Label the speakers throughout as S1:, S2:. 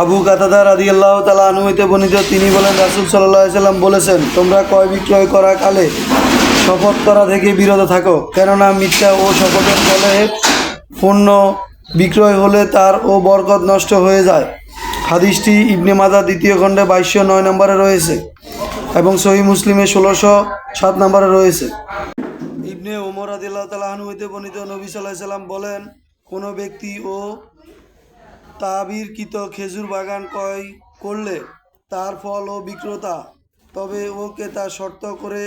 S1: আবু কাতাদা রাদিয়াল্লাহু তাআলা আনহু হইতে বর্ণিত, তিনি বলেন, রাসূল সাল্লাল্লাহু আলাইহি সাল্লাম বলেছেন, তোমরা ক্রয় বিক্রয় করা কালে শপথ করা থেকে বিরত থাকো, কেননা মিথ্যা ও শপথের ফলে পণ্য বিক্রয় হলে তার ও বরকত নষ্ট হয়ে যায়। হাদিসটি ইবনে মাজাহ দ্বিতীয় খণ্ডে 2209 নম্বরে রয়েছে এবং সহিহ মুসলিমে 1607 নম্বরে রয়েছে। ইবনে ওমর রাদিয়াল্লাহু তাআলা আনহু হইতে বর্ণিত, নবী সাল্লাল্লাহু আলাইহি সাল্লাম বলেন, কোনো ব্যক্তি ও তাবিরকৃত খেজুর বাগান ক্রয় করলে তার ফল ও বিক্রেতা, তবে ও ক্রেতা শর্ত করে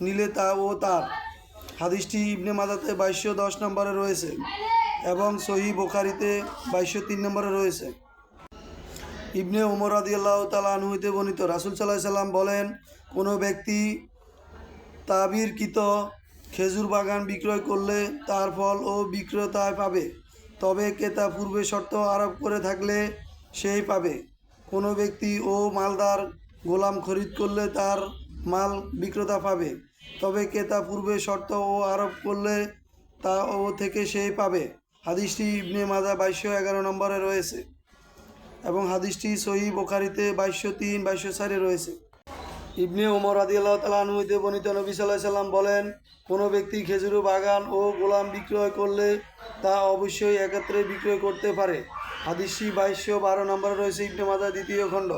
S1: নিলে তা ও তার। হাদিসটি ইবনে মাজাহতে 2210 নম্বরে রয়েছে এবং সহিহ বুখারীতে 2203 নম্বরে রয়েছে। ইবনে ওমর রাদিয়াল্লাহু তাআলা আনহু হইতে বর্ণিত, রাসূল সাল্লাল্লাহু আলাইহি সাল্লাম বলেন, কোনো ব্যক্তি তাবিরকৃত খেজুর বাগান বিক্রয় করলে তার ফল ও বিক্রেতায় পাবে, তবে ক্রেতা পূর্বে শর্ত আরোপ করে থাকলে সেই পাবে। কোনো ব্যক্তি ও মালদার গোলাম খরিদ করলে তার মাল বিক্রেতা পাবে, তবে ক্রেতা পূর্বে শর্ত ও আরোপ করলে তা ও থেকে সেই পাবে। হাদিসটি ইবনে মাজাহ 2211 নম্বরে রয়েছে এবং হাদিসটি সহিহ বুখারীতে 2203 2204 রয়েছে। ইবনে ওমর রাদিয়াল্লাহু তাআলা আনহু হইতে বর্ণিত, নবী সাল্লাল্লাহু আলাইহি সাল্লাম বলেন, কোনো ব্যক্তি খেজুর বাগান ও গোলাম বিক্রয় করলে তা অবশ্যই একত্রে বিক্রয় করতে পারে। হাদিসটি 2212 নম্বরে রয়েছে, ইবনে মাজাহ দ্বিতীয় খণ্ড,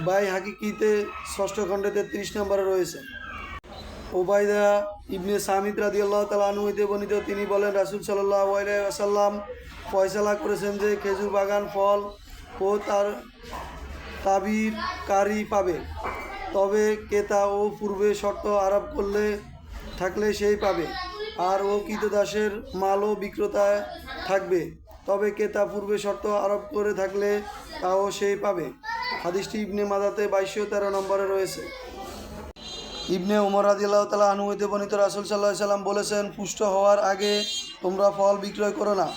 S1: বাইহাকীতে 6ষ্ঠ খণ্ডে 33 নম্বরে রয়েছে। ওবায়দা ইবনে সামিত রাদিয়াল্লাহু তাআলা আনহু হইতে বর্ণিত, তিনি বলেন, রাসূল সাল্লাল্লাহু আলাইহি ওয়াসাল্লাম ফয়সালা করেছেন যে খেজুর বাগান ফল ও তার তাবিরকারী পাবে, তবে ক্রেতা ও পূর্বে শর্ত আরোপ করলে থাকলে সেই পাবে, আর ও কৃতদাসের মালও বিক্রেতায় থাকবে, তবে ক্রেতা পূর্বে শর্ত আরোপ করে থাকলে তাও সেই পাবে। হাদিসটি ইবনে মাজাহতে 2213 নম্বরে রয়েছে। ইবনে ওমর রাদিয়াল্লাহু তাআলা আনহু হইতে বর্ণিত, রাসূল সাল্লাল্লাহু আলাইহি সাল্লাম বলেছেন, পুষ্ট হওয়ার আগে তোমরা ফল বিক্রয় করো না।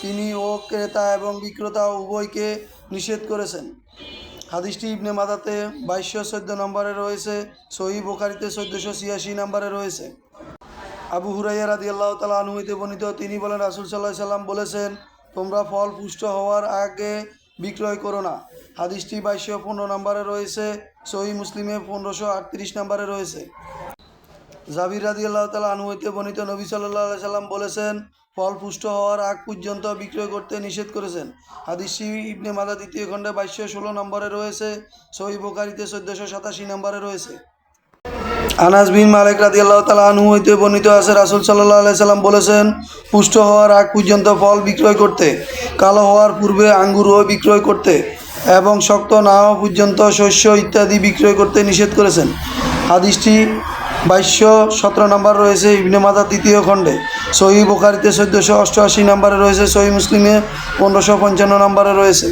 S1: তিনি ও ক্রেতা এবং বিক্রেতা উভয়কে নিষেধ করেছেন। হাদিসটি ইবনে মাজাহতে 2214 নম্বরে রয়েছে, সহিহ বুখারীতে 1486 নম্বরে রয়েছে। আবু হুরায়রা রাদিয়াল্লাহু তাআলা আনহু হইতে বর্ণিত, তিনি বলেন, রাসূল সাল্লাল্লাহু আলাইহি সাল্লাম বলেছেন, তোমরা ফল পুষ্ট হওয়ার আগে বিক্রয় করো না। হাদিসটি 2215 নম্বরে রয়েছে, সহিহ মুসলিমে 1538 নম্বরে রয়েছে। জাবির রাদিয়াল্লাহু তাআলা আনহু হইতে বর্ণিত, নবী সাল্লাল্লাহু আলাইহি সাল্লাম বলেছেন, ফল পুষ্ট হওয়ার আগ পর্যন্ত বিক্রয় করতে নিষেধ করেছেন। হাদিসটি ইবনে মাজাহ দ্বিতীয় খণ্ডে 2216 নম্বরে রয়েছে, সহিহ বুখারীতে 1487 নম্বরে রয়েছে। আনাস বিন মালিক রাদিয়াল্লাহু তাআলা আনহু হইতে বর্ণিত আছে, রাসূল সাল্লাল্লাহু আলাইহি সাল্লাম বলেছেন, পুষ্ট হওয়ার আগ পর্যন্ত ফল বিক্রয় করতে, কালো হওয়ার পূর্বে আঙ্গুরও বিক্রয় করতে এবং শক্ত না হওয়া পর্যন্ত শস্য ইত্যাদি বিক্রয় করতে নিষেধ করেছেন। হাদিসটি 2217 নম্বর রয়েছে ইবনে মাজাহ তৃতীয় খণ্ডে, সহিহ বুখারীতে 1488 নম্বরে রয়েছে, সহিহ মুসলিমে 1555 নম্বরে রয়েছে।